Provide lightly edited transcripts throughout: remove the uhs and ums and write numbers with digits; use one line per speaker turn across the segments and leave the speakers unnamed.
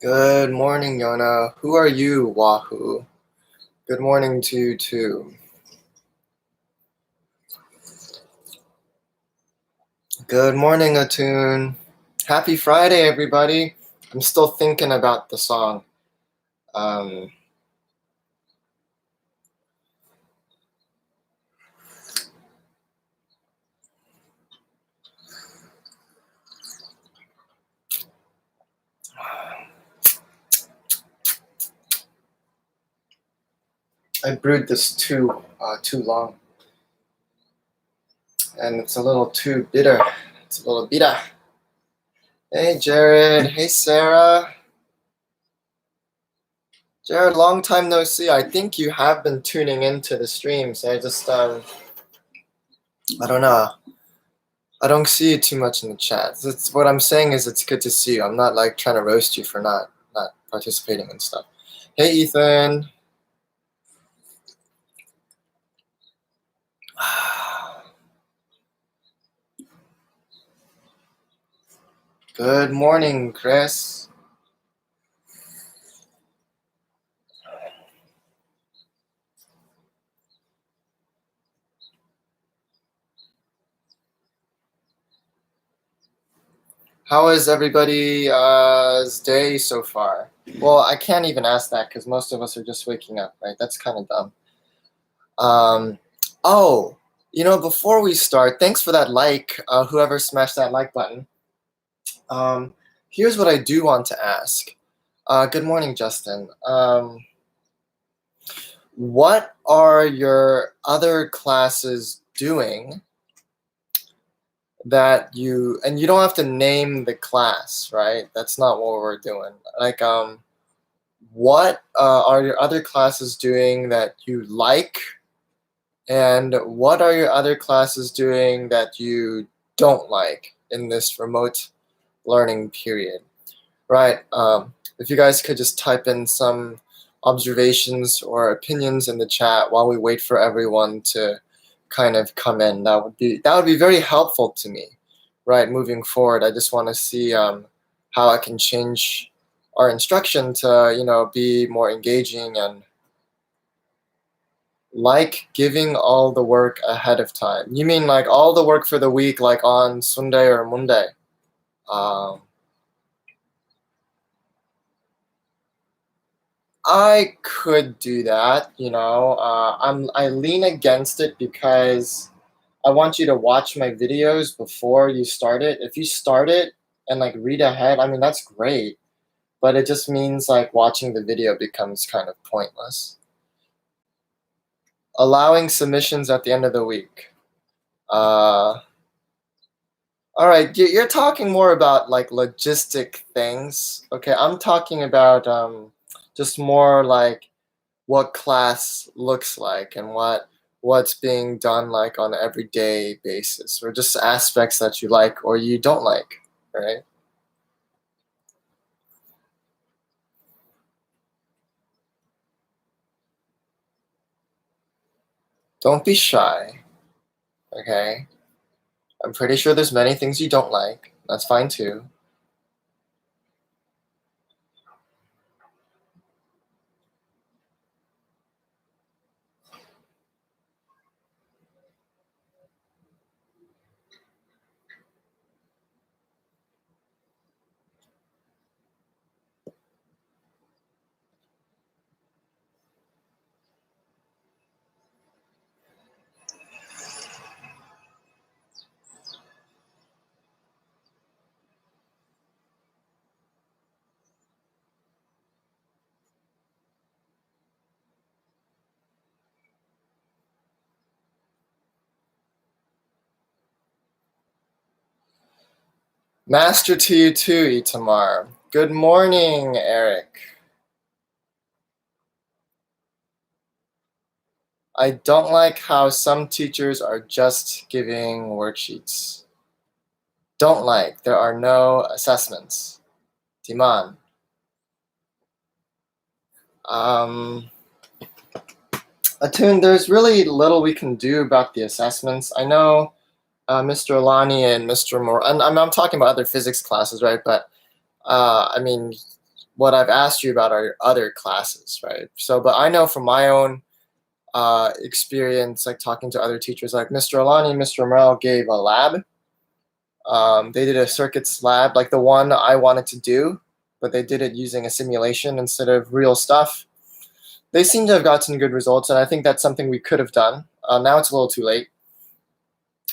Good morning, Yona. Who are you, Wahoo? Good morning to you too. Good morning, Atun. Happy Friday, everybody. I'm still thinking about the song. Um, I brewed this too long, and it's a little too bitter. It's a little bitter. Hey, Jared. Hey, Sarah. Jared, long time no see. I think you have been tuning into the streams. I don't know. I don't see you too much in the chat. That's what I'm saying is it's good to see you. I'm not like trying to roast you for not participating and stuff. Hey, Ethan. Good morning, Chris. How is everybody's day so far? Well, I can't even ask that because most of us are just waking up, right? That's kind of dumb. Oh, before we start, thanks for that like, whoever smashed that like button. Here's what I do want to ask. Good morning, Justin. What are your other classes doing that and you don't have to name the class, right? That's not what we're doing. Like, what are your other classes doing that you like? And what are your other classes doing that you don't like in this remote learning period, right? If you guys could just type in some observations or opinions in the chat while we wait for everyone to kind of come in, that would be very helpful to me, right? Moving forward, I just want to see how I can change our instruction to be more engaging and like giving all the work ahead of time. You mean like all the work for the week, like on Sunday or Monday? Um, I could do that, I lean against it because I want you to watch my videos before you start it. If you start it and like read ahead, I mean that's great, but it just means like watching the video becomes kind of pointless. Allowing submissions at the end of the week. All right, you're talking more about like logistic things. Okay, I'm talking about just more like what class looks like and what's being done like on an everyday basis, or just aspects that you like or you don't like, right? Don't be shy, okay? I'm pretty sure there's many things you don't like. That's fine too. Master to you too, Itamar. Good morning, Eric. I don't like how some teachers are just giving worksheets. Don't like. There are no assessments. Timan. Atun, there's really little we can do about the assessments. I know Mr. Alani and Mr. Moore, and I'm talking about other physics classes, right? But I mean, what I've asked you about are your other classes, right? So, but I know from my own experience, like talking to other teachers, like Mr. Alani, Mr. Morel gave a lab. They did a circuits lab, like the one I wanted to do, but they did it using a simulation instead of real stuff. They seem to have gotten good results, and I think that's something we could have done. Now it's a little too late.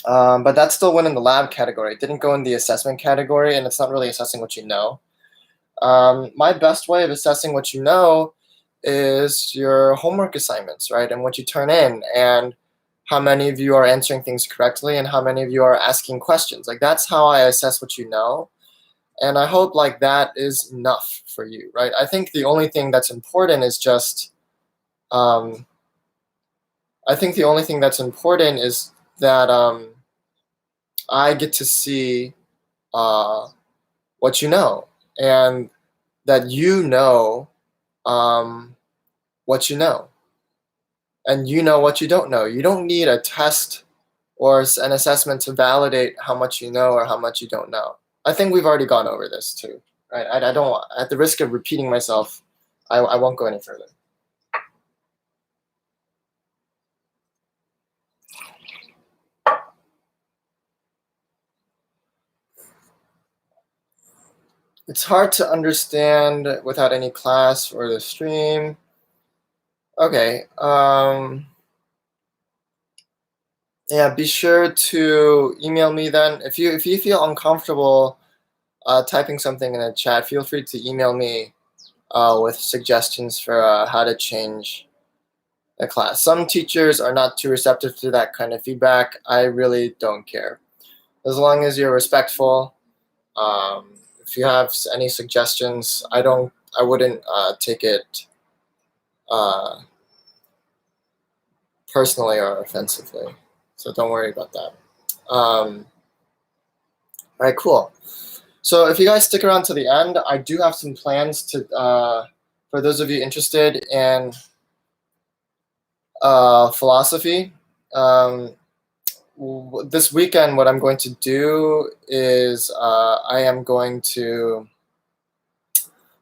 But that still went in the lab category. It didn't go in the assessment category, and it's not really assessing what you know. My best way of assessing what you know is your homework assignments, right? And what you turn in, and how many of you are answering things correctly, and how many of you are asking questions. Like, that's how I assess what you know. And I hope like that is enough for you, right? I think the only thing that's important is just, I think the only thing that's important is that I get to see what you know, and that you know what you know, and you know what you don't know. You don't need a test or an assessment to validate how much you know or how much you don't know. I think we've already gone over this too, right? I don't want, at the risk of repeating myself, I won't go any further. It's hard to understand without any class or the stream. Okay. Yeah, be sure to email me then. If you feel uncomfortable typing something in the chat, feel free to email me with suggestions for how to change the class. Some teachers are not too receptive to that kind of feedback. I really don't care. As long as you're respectful. If you have any suggestions, I wouldn't take it personally or offensively. So don't worry about that. All right, cool. So if you guys stick around to the end, I do have some plans to for those of you interested in philosophy. This weekend, what I'm going to do is I am going to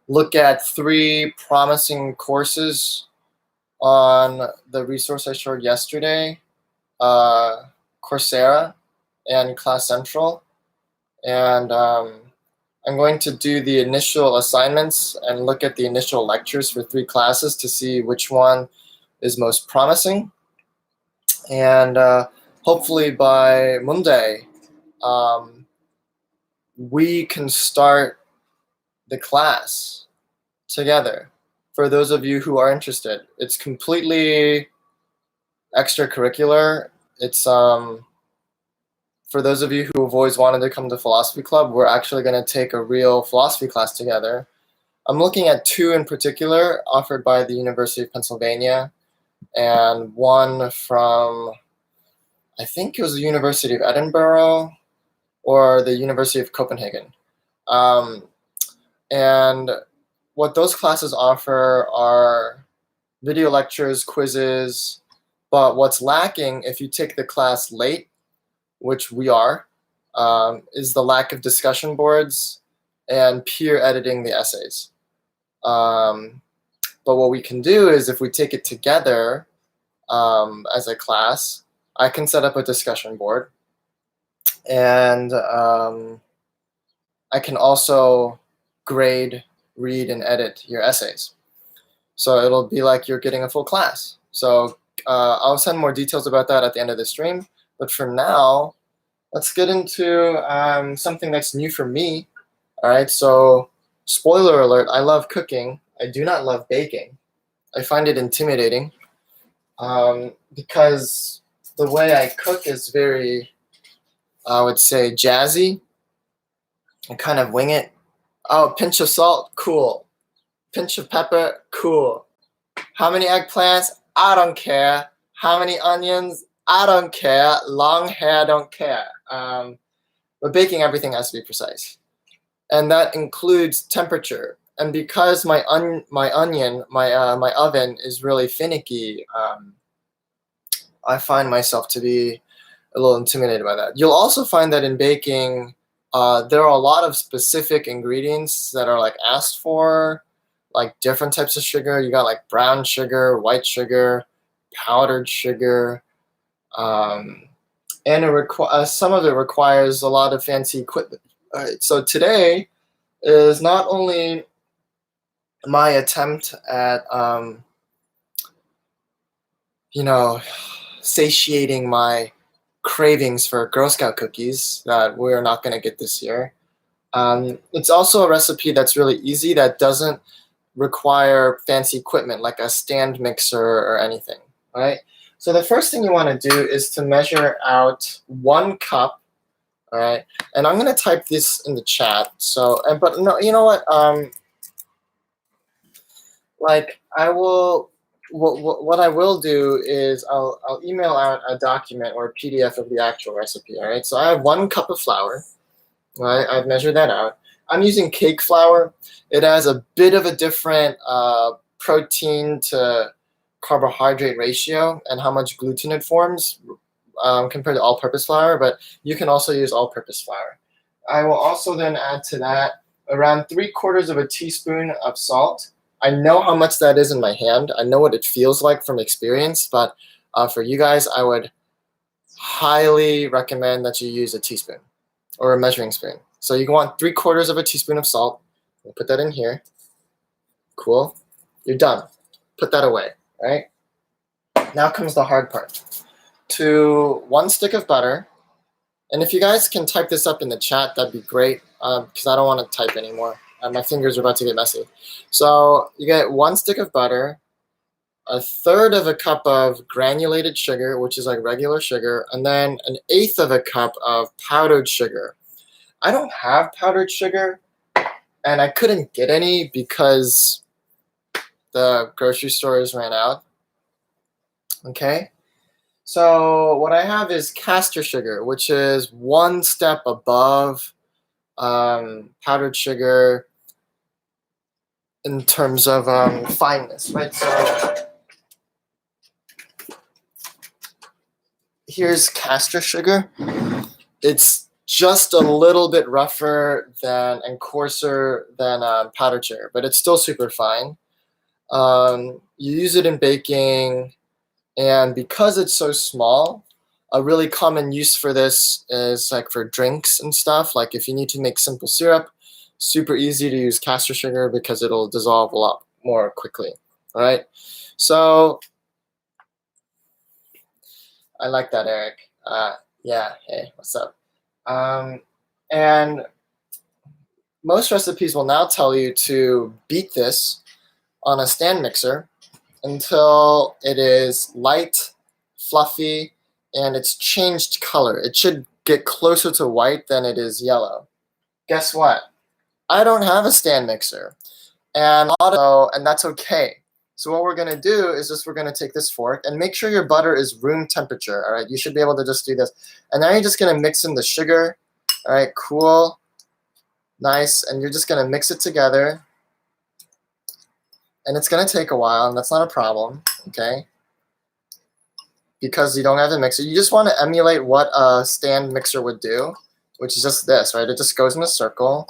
look at 3 promising courses on the resource I showed yesterday, Coursera and Class Central. And I'm going to do the initial assignments and look at the initial lectures for 3 classes to see which one is most promising. And hopefully by Monday, we can start the class together. For those of you who are interested, it's completely extracurricular. It's for those of you who have always wanted to come to philosophy club, we're actually going to take a real philosophy class together. I'm looking at 2 in particular offered by the University of Pennsylvania, and one from, I think it was the University of Edinburgh or the University of Copenhagen. And what those classes offer are video lectures, quizzes, but what's lacking if you take the class late, which we are, is the lack of discussion boards and peer editing the essays. But what we can do is if we take it together as a class, I can set up a discussion board, and I can also grade, read, and edit your essays. So it'll be like you're getting a full class. So I'll send more details about that at the end of the stream. But for now, let's get into something that's new for me. All right, so spoiler alert, I love cooking. I do not love baking. I find it intimidating because the way I cook is very, I would say, jazzy. I kind of wing it. Oh, pinch of salt, cool. Pinch of pepper, cool. How many eggplants? I don't care. How many onions? I don't care. Long hair, don't care. But baking, everything has to be precise. And that includes temperature. And because my oven is really finicky, I find myself to be a little intimidated by that. You'll also find that in baking, there are a lot of specific ingredients that are like asked for, like different types of sugar. You got like brown sugar, white sugar, powdered sugar, and some of it requires a lot of fancy equipment. All right, so today is not only my attempt at you know, satiating my cravings for Girl Scout cookies that we're not going to get this year. It's also a recipe that's really easy that doesn't require fancy equipment like a stand mixer or anything, right? So the first thing you want to do is to measure out 1 cup, all right? And I'm going to type this in the chat. So, but no, you know what? Like I will, what I will do is I'll email out a document or a PDF of the actual recipe, all right? So I have 1 cup of flour. Right, I've measured that out. I'm using cake flour. It has a bit of a different protein to carbohydrate ratio and how much gluten it forms compared to all-purpose flour, but you can also use all-purpose flour. I will also then add to that around 3/4 of a teaspoon of salt. I know how much that is in my hand. I know what it feels like from experience, but for you guys, I would highly recommend that you use a teaspoon or a measuring spoon. So you want 3/4 of a teaspoon of salt. We'll put that in here. Cool. You're done. Put that away, right? Now comes the hard part. To 1 stick of butter, and if you guys can type this up in the chat, that'd be great, because I don't want to type anymore. My fingers are about to get messy. So you get 1 stick of butter, 1/3 of a cup of granulated sugar, which is like regular sugar, and then 1/8 of a cup of powdered sugar. I don't have powdered sugar, and I couldn't get any because the grocery stores ran out. Okay, so what I have is Castor Sugar, which is 1 step above powdered sugar in terms of fineness, right? So here's Castor Sugar. It's just a little bit rougher than and coarser than powdered sugar, but it's still super fine. You use it in baking, and because it's so small, a really common use for this is like for drinks and stuff. Like if you need to make simple syrup, super easy to use Castor Sugar because it'll dissolve a lot more quickly. All right, so I like that, Eric. Yeah, hey, what's up? And most recipes will now tell you to beat this on a stand mixer until it is light, fluffy, and it's changed color. It should get closer to white than it is yellow. Guess what? I don't have a stand mixer, and that's okay. So what we're gonna do is just we're gonna take this fork and make sure your butter is room temperature. All right, you should be able to just do this, and now you're just gonna mix in the sugar. All right, cool, nice, and you're just gonna mix it together. And it's going to take a while, and that's not a problem, okay? Because you don't have a mixer. You just want to emulate what a stand mixer would do, which is just this, right? It just goes in a circle.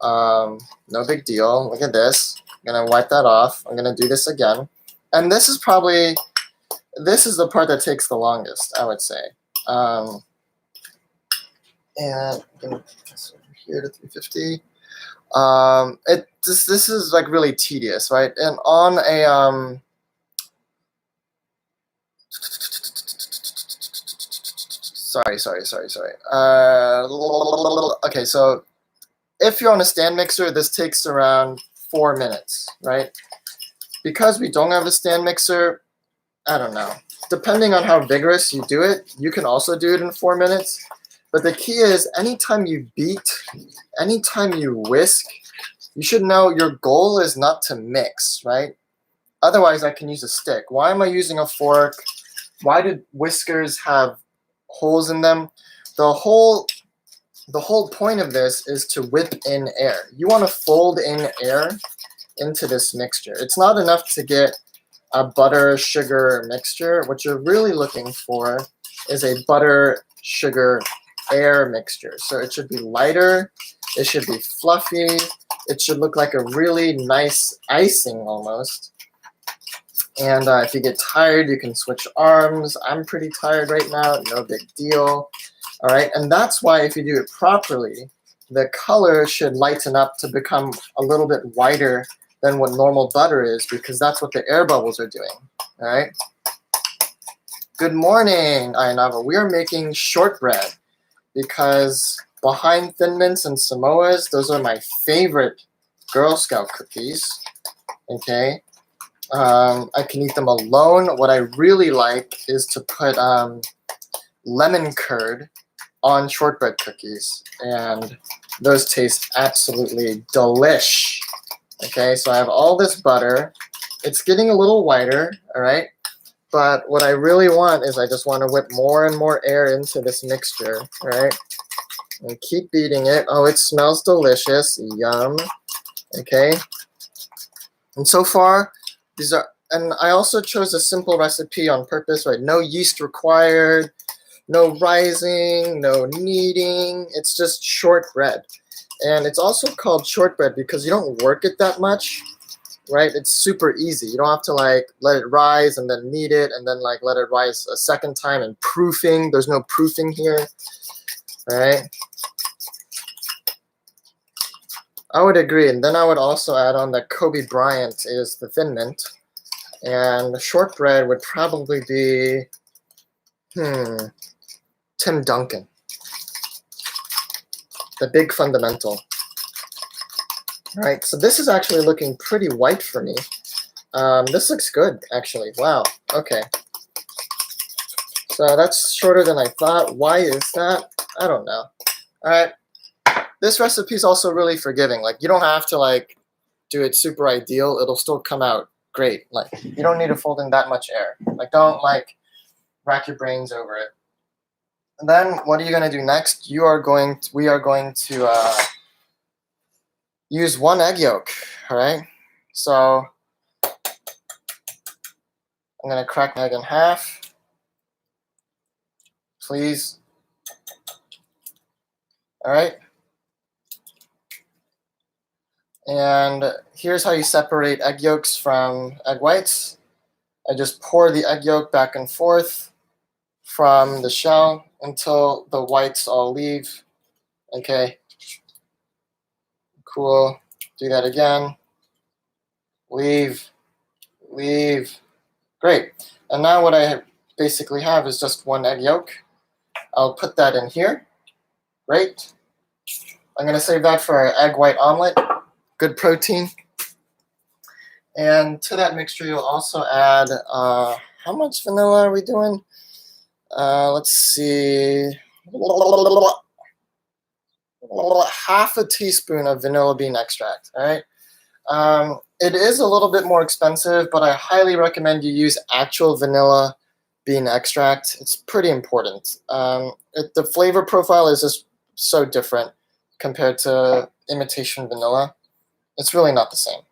No big deal. Look at this. I'm going to wipe that off. I'm going to do this again. And this is the part that takes the longest, I would say. And I'm going to put this over here to 350. This is like really tedious, right? And on a sorry. Okay, so if you're on a stand mixer, this takes around 4 minutes, right? Because we don't have a stand mixer, I don't know. Depending on how vigorous you do it, you can also do it in 4 minutes. But the key is anytime you beat, anytime you whisk, you should know your goal is not to mix, right? Otherwise, I can use a stick. Why am I using a fork? Why did whiskers have holes in them? The whole point of this is to whip in air. You want to fold in air into this mixture. It's not enough to get a butter sugar mixture. What you're really looking for is a butter sugar air mixture. So it should be lighter, it should be fluffy, it should look like a really nice icing almost. And if you get tired, you can switch arms. I'm pretty tired right now, no big deal. All right, and that's why if you do it properly, the color should lighten up to become a little bit whiter than what normal butter is, because that's what the air bubbles are doing. All right. Good morning, Ayanava. We are making shortbread because behind Thin Mints and Samoas, those are my favorite Girl Scout cookies. Okay. I can eat them alone. What I really like is to put lemon curd on shortbread cookies, and those taste absolutely delish. Okay, so I have all this butter. It's getting a little whiter, all right? But what I really want is I just want to whip more and more air into this mixture, all right? And keep beating it. Oh, it smells delicious. Yum. Okay. And so far, these are, and I also chose a simple recipe on purpose, right? No yeast required, no rising, no kneading. It's just shortbread. And it's also called shortbread because you don't work it that much, right? It's super easy. You don't have to like let it rise and then knead it and then like let it rise a second time and proofing. There's no proofing here, all right? I would agree. And then I would also add on that Kobe Bryant is the Thin Mint. And the shortbread would probably be, Tim Duncan. The big fundamental. All right, so this is actually looking pretty white for me. This looks good, actually. Wow, okay. So that's shorter than I thought. Why is that? I don't know. All right, this recipe is also really forgiving. Like, you don't have to like do it super ideal. It'll still come out great. Like, you don't need to fold in that much air. Like, don't like rack your brains over it. And then what are you going to do next? We are going to use 1 egg yolk, all right? So I'm going to crack my egg in half, please. All right. And here's how you separate egg yolks from egg whites. I just pour the egg yolk back and forth from the shell until the whites all leave. Okay. Cool. Do that again. Leave. Leave. Great. And now what I basically have is just 1 egg yolk. I'll put that in here. Great. I'm going to save that for our egg white omelet. Good protein. And to that mixture, you'll also add, how much vanilla are we doing? Let's see. Half a teaspoon of vanilla bean extract, all right? It is a little bit more expensive, but I highly recommend you use actual vanilla bean extract. It's pretty important. The flavor profile is just so different compared to imitation vanilla. It's really not the same.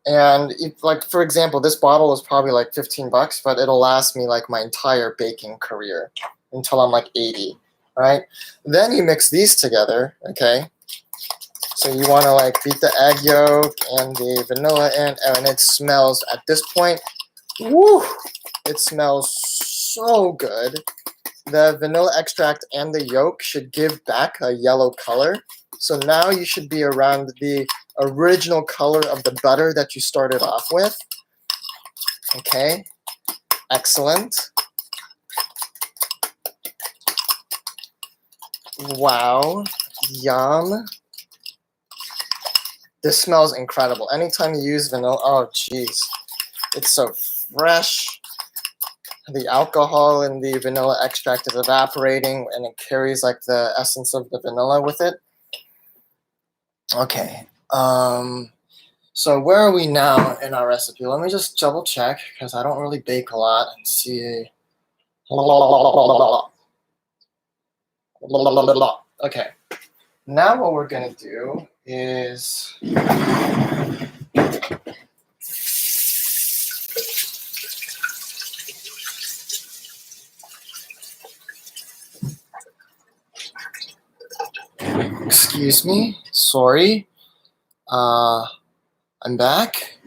And if, like, for example, this bottle is probably like $15, but it'll last me like my entire baking career until I'm like 80, right? Then you mix these together, okay? So you want to like beat the egg yolk and the vanilla in, and it smells at this point, woo! It smells so good. The vanilla extract and the yolk should give back a yellow color. So now you should be around the original color of the butter that you started off with. Okay, excellent. Wow, yum. This smells incredible. Anytime you use vanilla, oh geez, it's so fresh. The alcohol in the vanilla extract is evaporating and it carries like the essence of the vanilla with it. Okay, so where are we now in our recipe? Let me just double check because I don't really bake a lot and see. Okay, now what we're gonna do is excuse me. sorry. I'm back.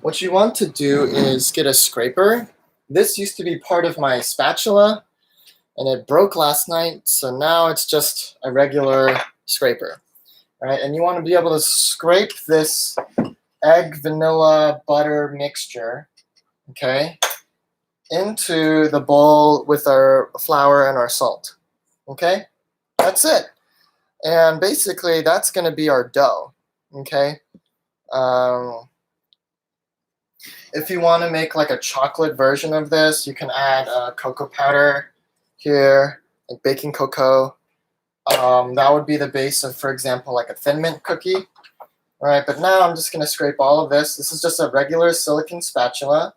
What you want to do is get a scraper. This used to be part of my spatula, and it broke last night, so now it's just a regular scraper. All right, and you want to be able to scrape this egg, vanilla, butter mixture, okay, into the bowl with our flour and our salt. Okay, that's it. And basically, that's going to be our dough. Okay. If you want to make like a chocolate version of this, you can add cocoa powder here, like baking cocoa. That would be the base of, for example, like a Thin Mint cookie. All right, but now I'm just going to scrape all of this. This is just a regular silicone spatula,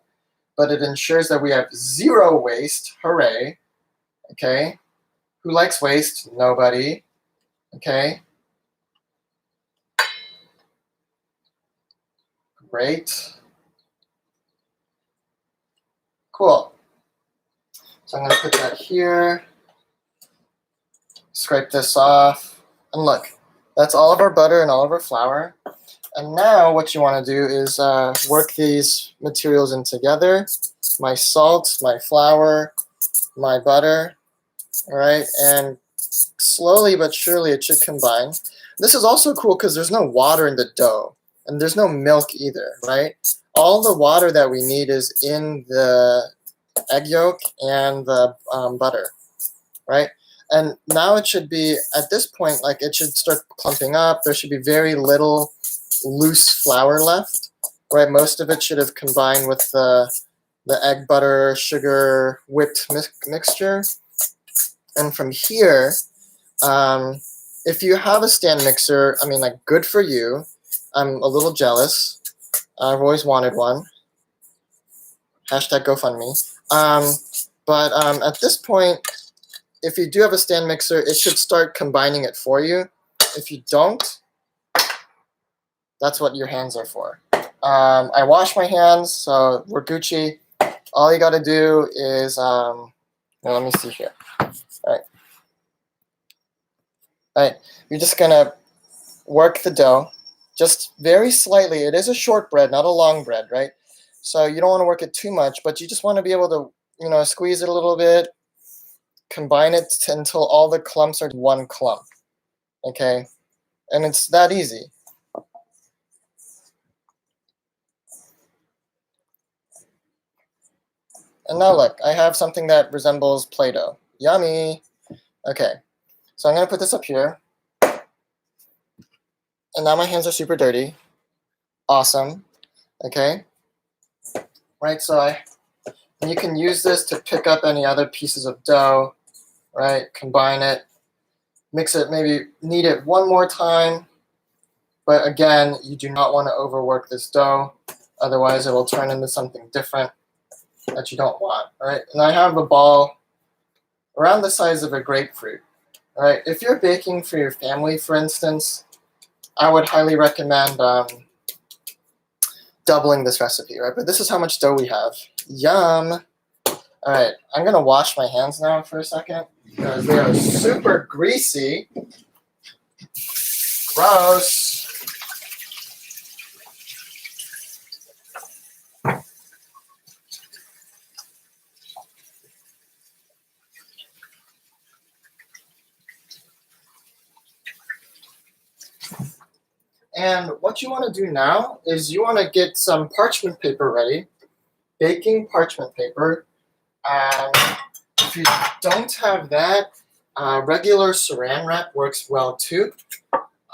but it ensures that we have zero waste. Hooray. Okay. Who likes waste? Nobody. Okay. Great. Cool. So I'm going to put that here. Scrape this off. And look, that's all of our butter and all of our flour. And now what you want to do is work these materials in together. My salt, my flour, my butter. All right, and slowly but surely it should combine. This is also cool because there's no water in the dough, and there's no milk either, right? All the water that we need is in the egg yolk and the butter, right? And now it should be, at this point, like it should start clumping up. There should be very little loose flour left, right? Most of it should have combined with the egg, butter, sugar, whipped mixture. And from here, if you have a stand mixer, I mean, like, good for you. I'm a little jealous. I've always wanted one. Hashtag GoFundMe. But at this point, if you do have a stand mixer, it should start combining it for you. If you don't, that's what your hands are for. I wash my hands, so we're Gucci. All you got to do is, well, let me see here. All right, you're just going to work the dough just very slightly. It is a short bread, not a long bread, right? So you don't want to work it too much, but you just want to be able to, squeeze it a little bit, combine it until all the clumps are one clump, okay? And it's that easy. And now look, I have something that resembles Play-Doh. Yummy. Okay, so I'm going to put this up here. And now my hands are super dirty. Awesome. Okay. Right, so you can use this to pick up any other pieces of dough, right? Combine it, mix it, maybe knead it one more time. But again, you do not want to overwork this dough. Otherwise, it will turn into something different that you don't want, all right? And I have a ball around the size of a grapefruit, all right? If you're baking for your family, for instance, I would highly recommend doubling this recipe, right? But this is how much dough we have. Yum. All right, I'm gonna wash my hands now for a second because they are super greasy. Gross. And what you want to do now is you want to get some parchment paper ready, baking parchment paper. And if you don't have that, regular saran wrap works well too.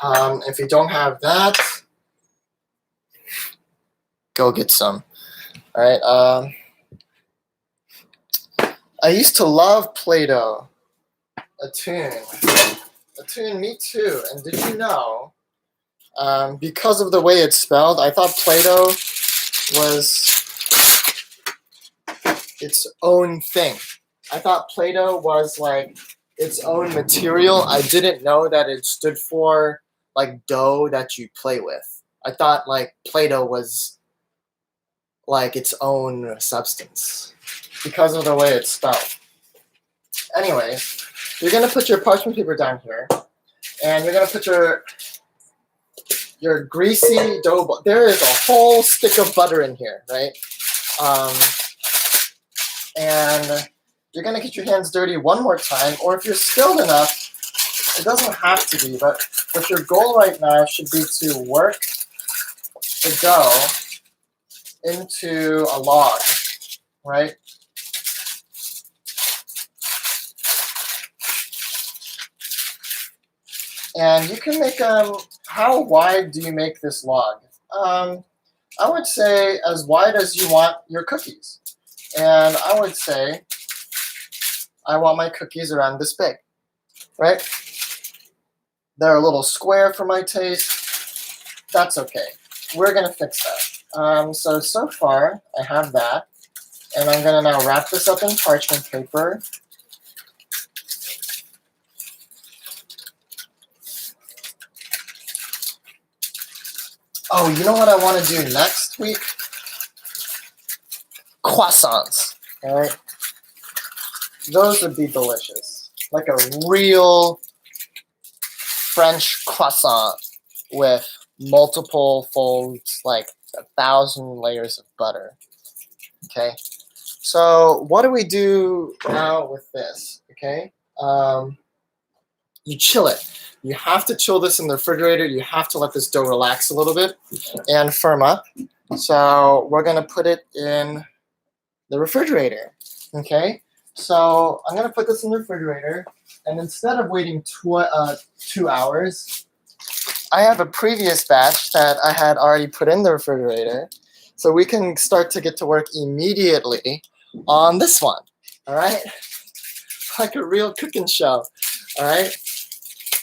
If you don't have that, go get some. All right. I used to love Play-Doh. A tune, me too. And did you know? Because of the way it's spelled, I thought Play-Doh was its own thing. I thought Play-Doh was like its own material. I didn't know that it stood for like dough that you play with. I thought like Play-Doh was like its own substance because of the way it's spelled. Anyway, you're gonna put your parchment paper down here, and you're gonna put your greasy dough ball. There is a whole stick of butter in here, right? And you're gonna get your hands dirty one more time, or if you're skilled enough, it doesn't have to be, but your goal right now should be to work the dough into a log, right? And you can make, how wide do you make this log? I would say as wide as you want your cookies. And I would say I want my cookies around this big, right? They're a little square for my taste. That's okay. We're gonna fix that. So far I have that. And I'm gonna now wrap this up in parchment paper. Oh, you know what I want to do next week? Croissants, all right? Those would be delicious. Like a real French croissant with multiple folds, like 1,000 layers of butter, okay? So what do we do now with this, okay? You chill it. You have to chill this in the refrigerator. You have to let this dough relax a little bit and firm up. So we're gonna put it in the refrigerator, okay? So I'm gonna put this in the refrigerator, and instead of waiting 2 hours, I have a previous batch that I had already put in the refrigerator. So we can start to get to work immediately on this one, all right? Like a real cooking show, all right?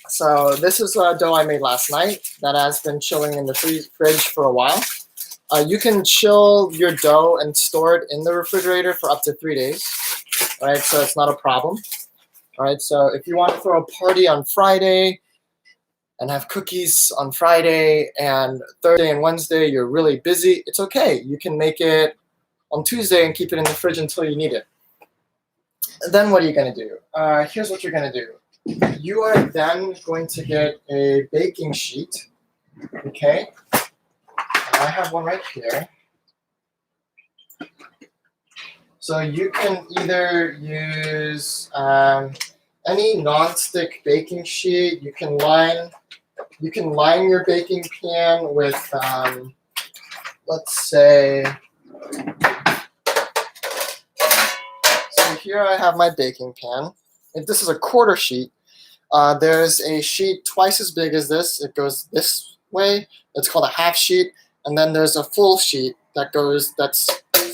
So this is dough I made last night that has been chilling in the fridge for a while. You can chill your dough and store it in the refrigerator for up to 3 days. All right, so it's not a problem. All right, so if you want to throw a party on Friday and have cookies on Friday, and Thursday and Wednesday you're really busy, it's okay. You can make it on Tuesday and keep it in the fridge until you need it. And then what are you going to do? Here's what you're going to do. You are then going to get a baking sheet, okay? And I have one right here. So you can either use any non-stick baking sheet. You can line your baking pan with, let's say. So here I have my baking pan. If this is a quarter sheet, there's a sheet twice as big as this. It goes this way. It's called a half sheet. And then there's a full sheet that's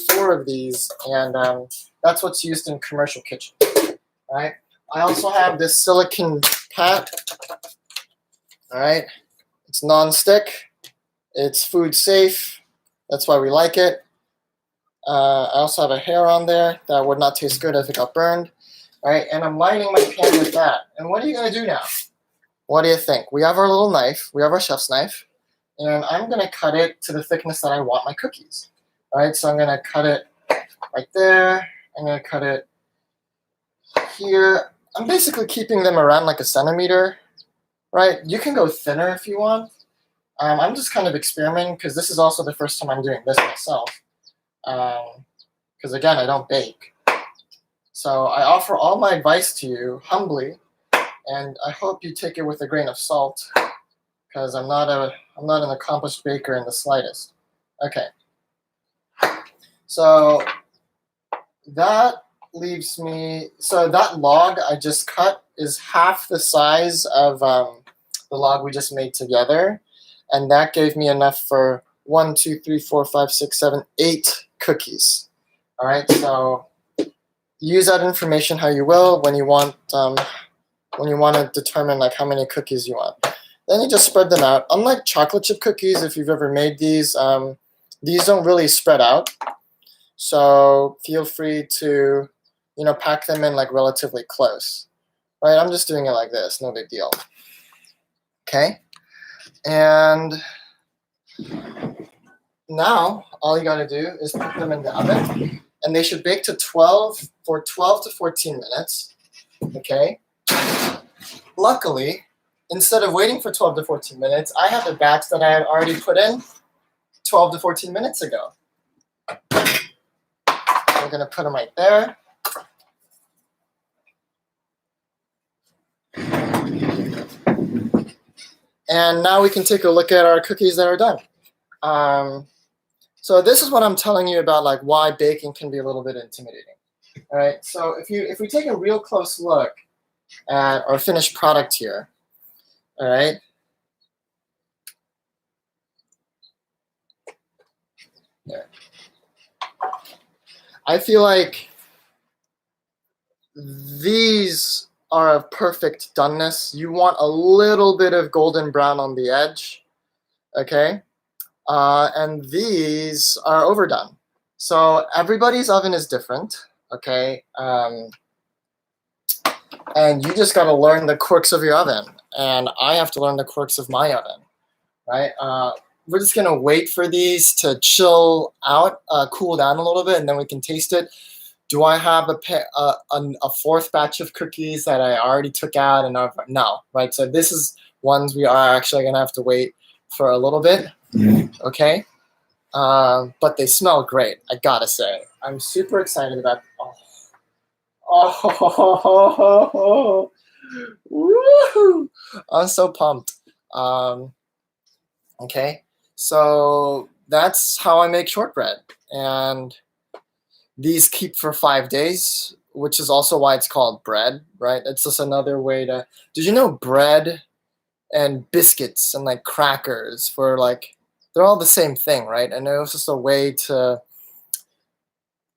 4 of these. And that's what's used in commercial kitchens. All right. I also have this silicone pat. All right. It's non-stick. It's food safe. That's why we like it. I also have a hair on there that would not taste good if it got burned. All right, and I'm lining my pan with that. And what are you going to do now? What do you think? We have our little knife. We have our chef's knife. And I'm going to cut it to the thickness that I want my cookies. All right, so I'm going to cut it right there. I'm going to cut it here. I'm basically keeping them around like a centimeter, right? You can go thinner if you want. I'm just kind of experimenting because this is also the first time I'm doing this myself. Because again, I don't bake. So I offer all my advice to you humbly, and I hope you take it with a grain of salt, because I'm not an accomplished baker in the slightest. Okay. So that leaves me. So that log I just cut is half the size of the log we just made together, and that gave me enough for 1, 2, 3, 4, 5, 6, 7, 8 cookies. All right. So use that information how you will when you want to determine like how many cookies you want. Then you just spread them out. Unlike chocolate chip cookies, if you've ever made these don't really spread out. So feel free to, pack them in like relatively close. Right? I'm just doing it like this, no big deal. Okay? And now all you gotta do is put them in the oven. And they should bake for 12 to 14 minutes, okay? Luckily, instead of waiting for 12 to 14 minutes, I have a batch that I had already put in 12 to 14 minutes ago. We're going to put them right there. And now we can take a look at our cookies that are done. So this is what I'm telling you about, like why baking can be a little bit intimidating. All right. So if we take a real close look at our finished product here, all right. There. I feel like these are of perfect doneness. You want a little bit of golden brown on the edge, okay? And these are overdone. So everybody's oven is different, okay? And you just got to learn the quirks of your oven. And I have to learn the quirks of my oven, right? We're just going to wait for these to chill out, cool down a little bit, and then we can taste it. Do I have a fourth batch of cookies that I already took out? And no, right? So this is ones we are actually going to have to wait for a little bit, okay? But they smell great, I gotta say. I'm super excited about. Oh, woo! I'm so pumped. Okay, so that's how I make shortbread, and these keep for 5 days, which is also why it's called bread, right? It's just another way to. Did you know bread and biscuits and like crackers for like they're all the same thing, right? And it was just a way to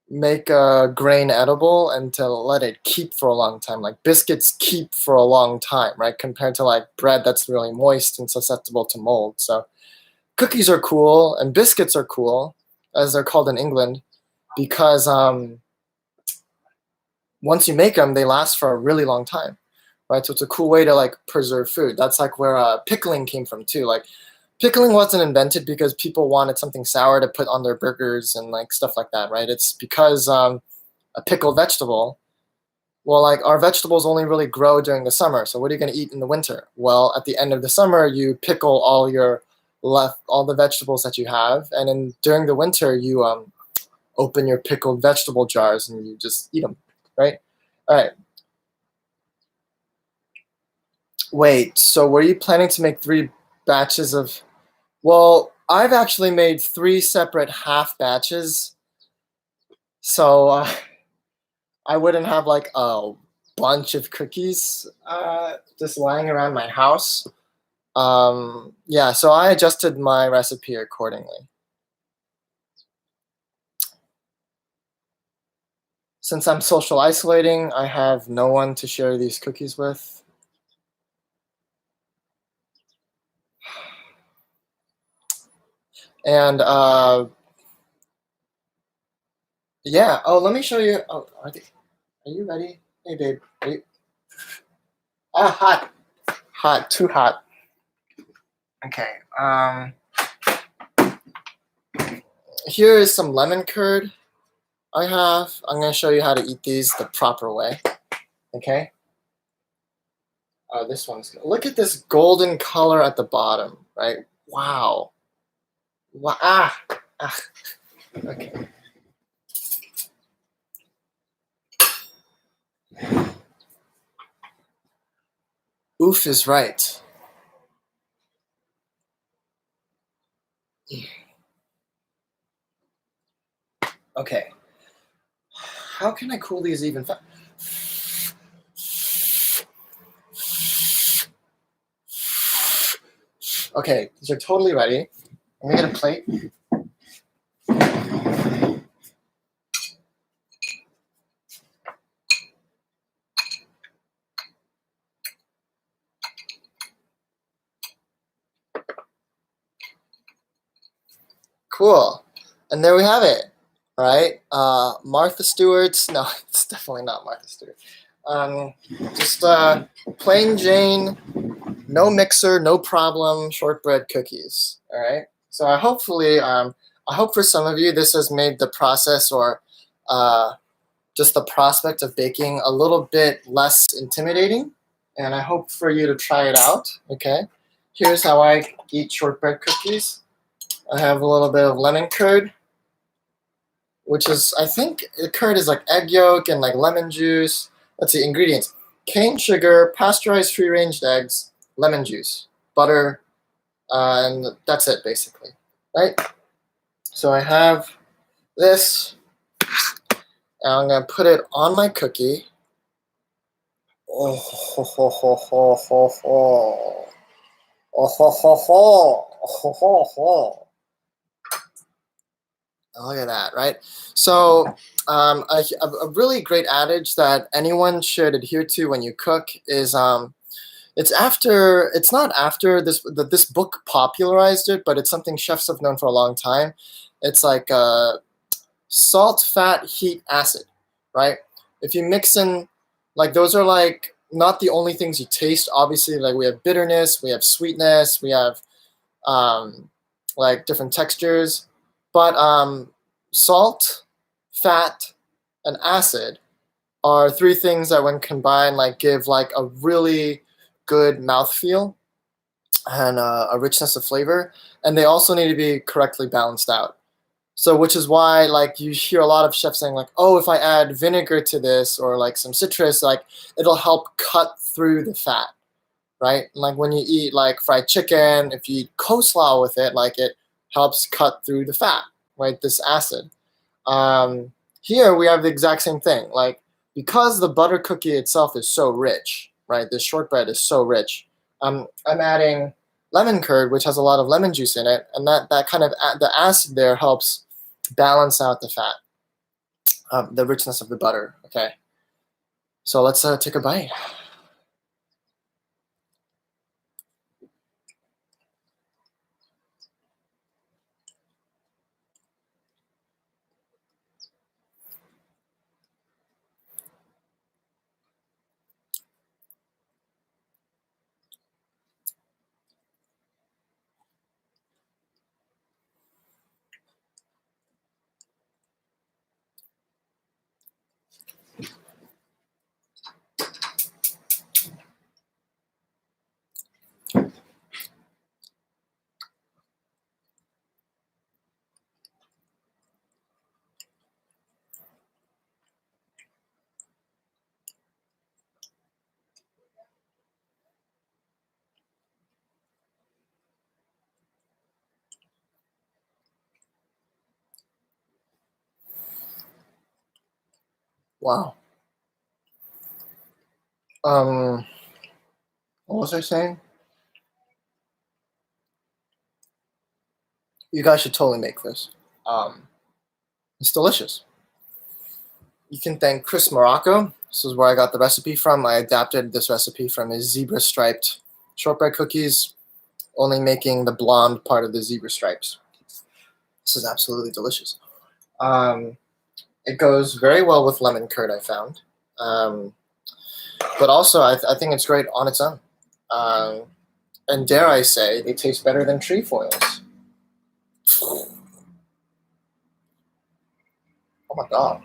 make a grain edible and to let it keep for a long time. Like biscuits keep for a long time, right? Compared to like bread that's really moist and susceptible to mold. So cookies are cool and biscuits are cool, as they're called in England, because once you make them, they last for a really long time, right? So it's a cool way to like preserve food. That's like where pickling came from too. Like pickling wasn't invented because people wanted something sour to put on their burgers and like stuff like that, right? It's because a pickled vegetable, well, like our vegetables only really grow during the summer. So what are you going to eat in the winter? Well, at the end of the summer, you pickle all the vegetables that you have, and then during the winter, you open your pickled vegetable jars and you just eat them, right? All right. Wait, so were you planning to make 3 batches of? Well, I've actually made 3 separate half batches, so I wouldn't have like a bunch of cookies just lying around my house. Yeah, so I adjusted my recipe accordingly. Since I'm social isolating, I have no one to share these cookies with. And yeah. Oh, let me show you. Oh, are you ready? Hey, babe. Are you? Hot, too hot. Okay. Here is some lemon curd I have. I'm going to show you how to eat these the proper way. Okay. This one's good. Look at this golden color at the bottom, right? Wow. Wow. Ah. Okay. Oof is right. Okay. How can I cool these even faster? Okay, these are totally ready. I'm gonna get a plate. Cool. And there we have it. All right. Martha Stewart's. No, it's definitely not Martha Stewart. Just plain Jane, no mixer, no problem, shortbread cookies. All right. So I hope for some of you this has made the process or just the prospect of baking a little bit less intimidating. and I hope for you to try it out. Okay, here's how I eat shortbread cookies. I have a little bit of lemon curd, which is, I think the curd is like egg yolk and like lemon juice. Let's see, ingredients: cane sugar, pasteurized free-range eggs, lemon juice, butter, and that's it basically, right? So I have this, and I'm gonna put it on my cookie. Oh, ho, ho, ho, ho, ho, ho. Oh, ho, ho, ho. Oh, ho, ho. Look at that, right? So, a really great adage that anyone should adhere to when you cook is it's not after this book popularized it, but it's something chefs have known for a long time. It's like salt, fat, heat, acid, right? If you mix in, like, those are like not the only things you taste. Obviously, like, we have bitterness, we have sweetness, we have like different textures, but salt, fat, and acid are three things that, when combined, like, give like a really good mouthfeel and a richness of flavor, and they also need to be correctly balanced out. So, which is why, like, you hear a lot of chefs saying, like, oh, if I add vinegar to this or like some citrus, like, it'll help cut through the fat, right? Like, when you eat like fried chicken, if you eat coleslaw with it, like, it helps cut through the fat, right? This acid. Um, Here we have the exact same thing. Like, because the butter cookie itself is so rich, right? The shortbread is so rich. I'm adding lemon curd, which has a lot of lemon juice in it, and that kind of the acid there helps balance out the fat, the richness of the butter. Okay, so let's take a bite. Wow. Um, what was I saying? You guys should totally make this. Um, it's delicious. You can thank Chris Morocco. This is where I got the recipe from. I adapted this recipe from his zebra striped shortbread cookies, only making the blonde part of the zebra stripes. This is absolutely delicious. Um, it goes very well with lemon curd, I found. Um, but also, I think it's great on its own. Um, and dare I say, they taste better than trefoils. Oh my god.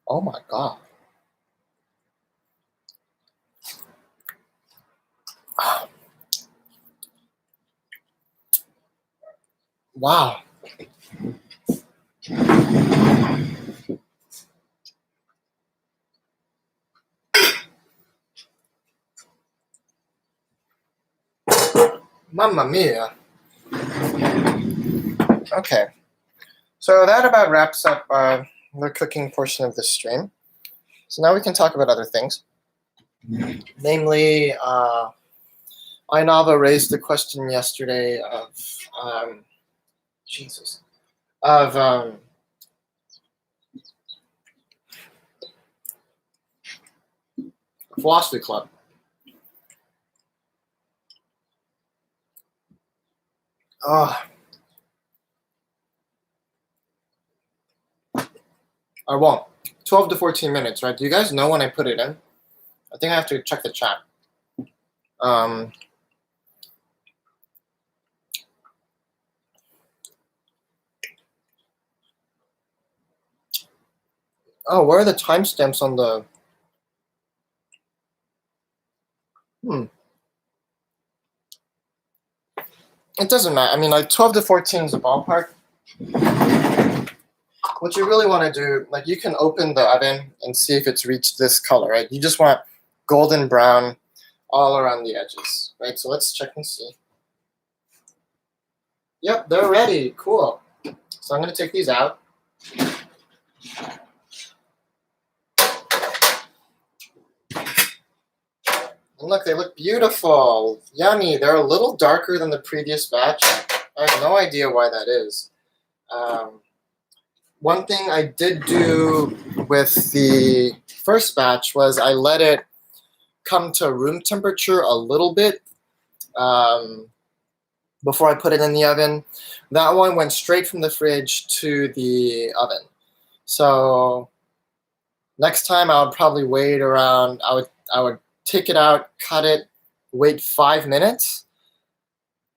Oh my god. Wow. Mamma mia. Okay. So that about wraps up the cooking portion of this stream. So now we can talk about other things. Namely, Ainava raised the question yesterday of Jesus of philosophy club. Oh, I won't. 12 to 14 minutes, right? Do you guys know when I put it in? I think I have to check the chat. Um, oh, where are the timestamps on the it doesn't matter. I mean, like 12 to 14 is a ballpark. What you really want to do, like you can open the oven and see if it's reached this color, right? You just want golden brown all around the edges, right? So let's check and see. Yep, they're ready. Cool. So I'm going to take these out. And look, they look beautiful. Yummy. They're a little darker than the previous batch. I have no idea why that is. One thing I did do with the first batch was I let it come to room temperature a little bit before I put it in the oven. That one went straight from the fridge to the oven. So next time I would probably wait around, I would take it out, cut it, wait 5 minutes,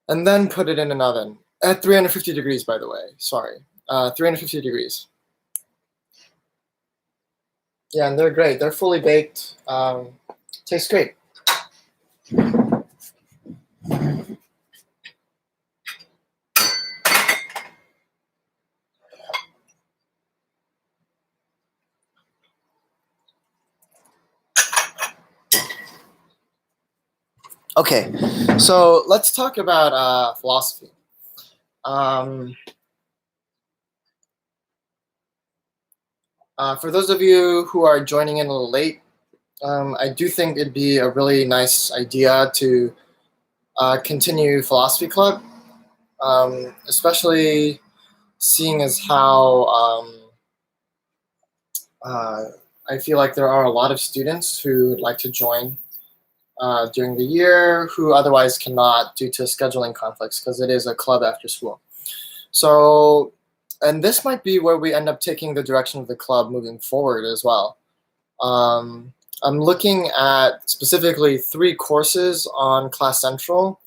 and then put it in an oven at 350 degrees, by the way. Sorry, 350 degrees. Yeah, and they're great. They're fully baked. Tastes great. Okay, so let's talk about philosophy. For those of you who are joining in a little late, I do think it'd be a really nice idea to continue philosophy club, especially seeing as how I feel like there are a lot of students who would like to join during the year who otherwise cannot due to scheduling conflicts because it is a club after school. So, and this might be where we end up taking the direction of the club moving forward as well. I'm looking at specifically 3 courses on Class Central.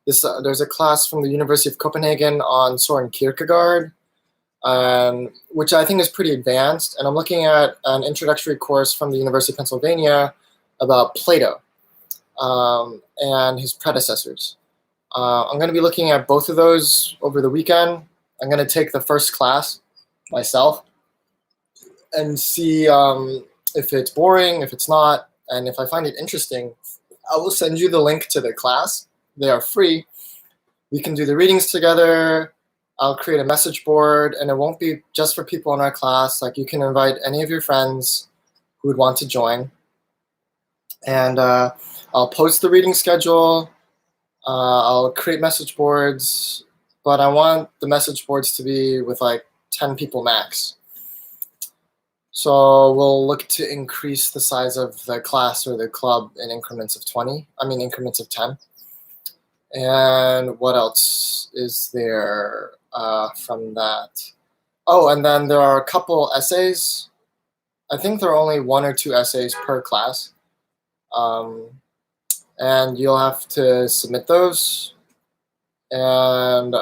There's a class from the University of Copenhagen on Soren Kierkegaard, which I think is pretty advanced. And I'm looking at an introductory course from the University of Pennsylvania about Plato and his predecessors. I'm going to be looking at both of those over the weekend. I'm going to take the first class myself and see if it's boring, if it's not, and if I find it interesting, I will send you the link to the class. They are free. We can do the readings together. I'll create a message board, and it won't be just for people in our class. Like, you can invite any of your friends who would want to join. And I'll post the reading schedule. I'll create message boards, but I want the message boards to be with like 10 people max. So we'll look to increase the size of the class or the club in increments of 10. And what else is there from that? Oh, and then there are a couple essays. I think there are only 1 or 2 essays per class. And you'll have to submit those, and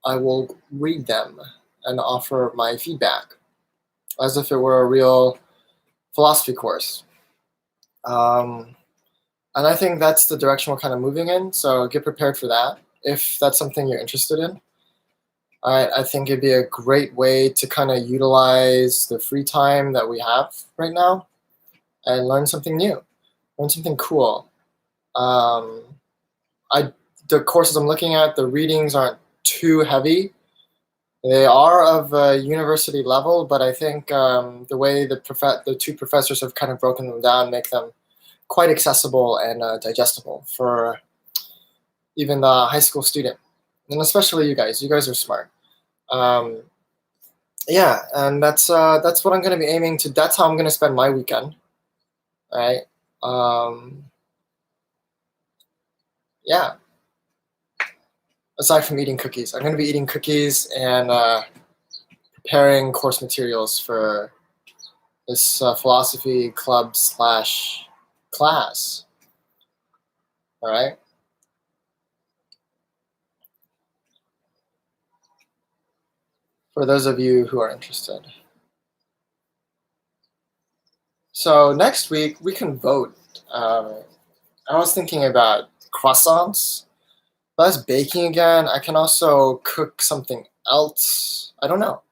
I will read them and offer my feedback as if it were a real philosophy course. And I think that's the direction we're kind of moving in, so get prepared for that if that's something you're interested in. I think it'd be a great way to kind of utilize the free time that we have right now and learn something new, learn something cool. The courses I'm looking at, the readings aren't too heavy. They are of a university level, but I think the way the 2 professors have kind of broken them down make them quite accessible and digestible for even the high school student, and especially you guys. You guys are smart. Yeah, and that's what I'm going to be aiming to. That's how I'm going to spend my weekend. All right. Yeah. Aside from eating cookies, I'm going to be eating cookies and preparing course materials for this philosophy club / class. All right. For those of you who are interested. So next week we can vote. I was thinking about croissants. That's baking again. I can also cook something else. I don't know.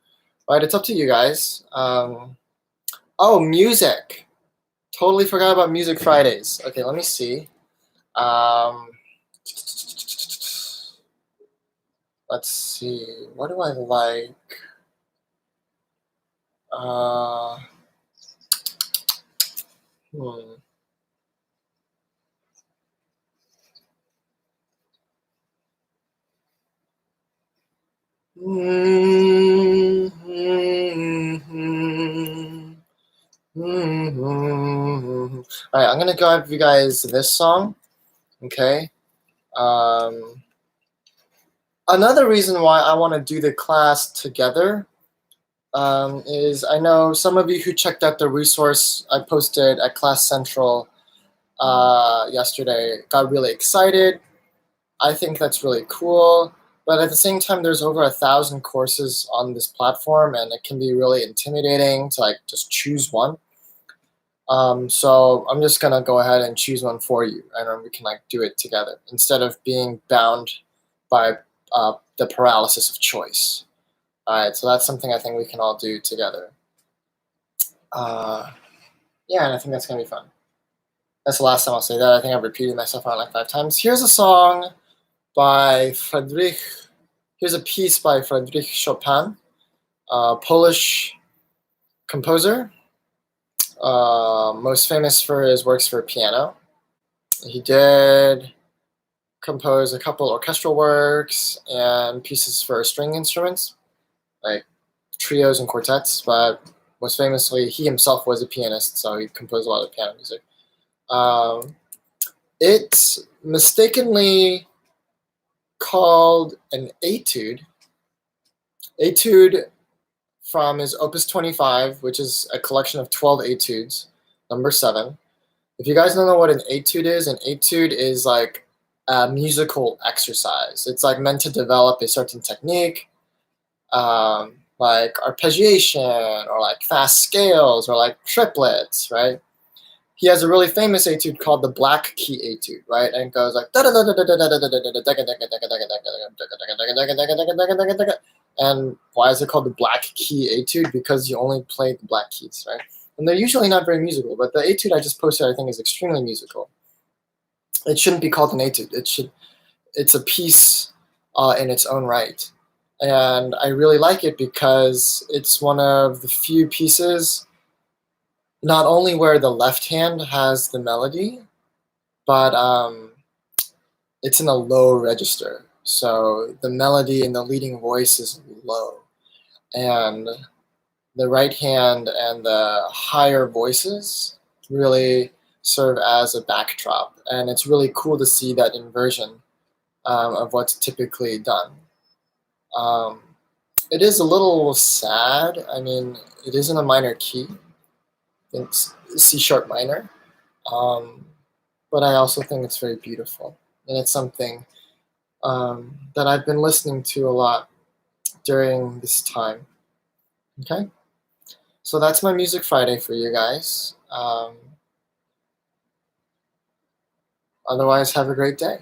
Right, it's up to you guys. Oh, music. Totally forgot about Music Fridays. Okay, let me see. Um, let's see. What do I like? Uh, hmm. All right, I'm gonna give you guys this song. Okay. Um, Another reason why I want to do the class together is I know some of you who checked out the resource I posted at Class Central yesterday got really excited. I think that's really cool. But at the same time, there's over 1,000 courses on this platform, and it can be really intimidating to like just choose one. So I'm just gonna go ahead and choose one for you, and then we can like do it together instead of being bound by the paralysis of choice. All right, so that's something I think we can all do together. Yeah, and I think that's gonna be fun. That's the last time I'll say that. I think I've repeated myself around like 5 times. Here's a song by Friedrich. Here's a piece by Friedrich Chopin, a Polish composer, most famous for his works for piano. He did compose a couple orchestral works and pieces for string instruments, like trios and quartets, but most famously, he himself was a pianist, so he composed a lot of piano music. It's mistakenly called an etude. Etude from his Opus 25, which is a collection of 12 etudes, number 7. If you guys don't know what an etude is like a musical exercise. It's like meant to develop a certain technique, like arpeggiation or like fast scales or like triplets, right? He has a really famous etude called the Black Key Etude, right? And it goes like and why is it called the Black Key Etude? Because you only play the black keys, right? And they're usually not very musical, but the etude I just posted I think is extremely musical. It shouldn't be called an etude. It's a piece in its own right. And I really like it because it's one of the few pieces not only where the left hand has the melody, but it's in a low register. So the melody in the leading voice is low. And the right hand and the higher voices really serve as a backdrop. And it's really cool to see that inversion of what's typically done. It is a little sad. I mean, it is in a minor key. It's C sharp minor. But I also think it's very beautiful. And it's something that I've been listening to a lot during this time. Okay? So that's my Music Friday for you guys. Otherwise, have a great day.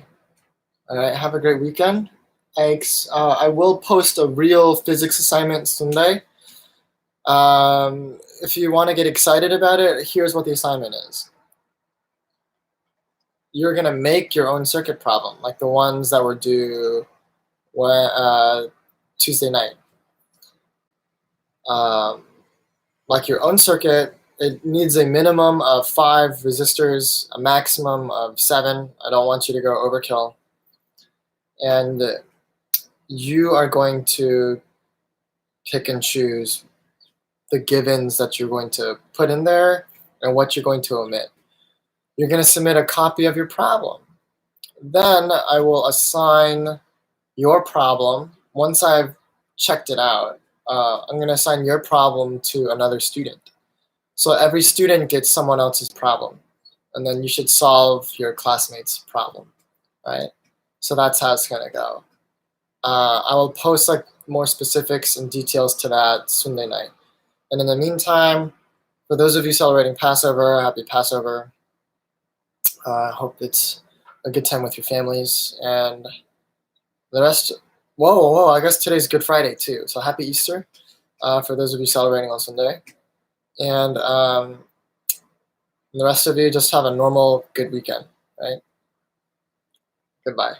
All right, have a great weekend. I will post a real physics assignment Sunday. If you want to get excited about it, here's what the assignment is. You're going to make your own circuit problem, like the ones that were due Tuesday night. Like your own circuit, it needs a minimum of 5 resistors, a maximum of 7. I don't want you to go overkill. And you are going to pick and choose the givens that you're going to put in there and what you're going to omit. You're going to submit a copy of your problem. Then I will assign your problem. Once I've checked it out, I'm going to assign your problem to another student. So every student gets someone else's problem, and then you should solve your classmate's problem, right? So that's how it's going to go. I will post like more specifics and details to that Sunday night. And in the meantime, for those of you celebrating Passover, happy Passover. I hope it's a good time with your families. And The rest, whoa, I guess today's Good Friday too. So happy Easter for those of you celebrating on Sunday. And the rest of you just have a normal, good weekend, right? Goodbye.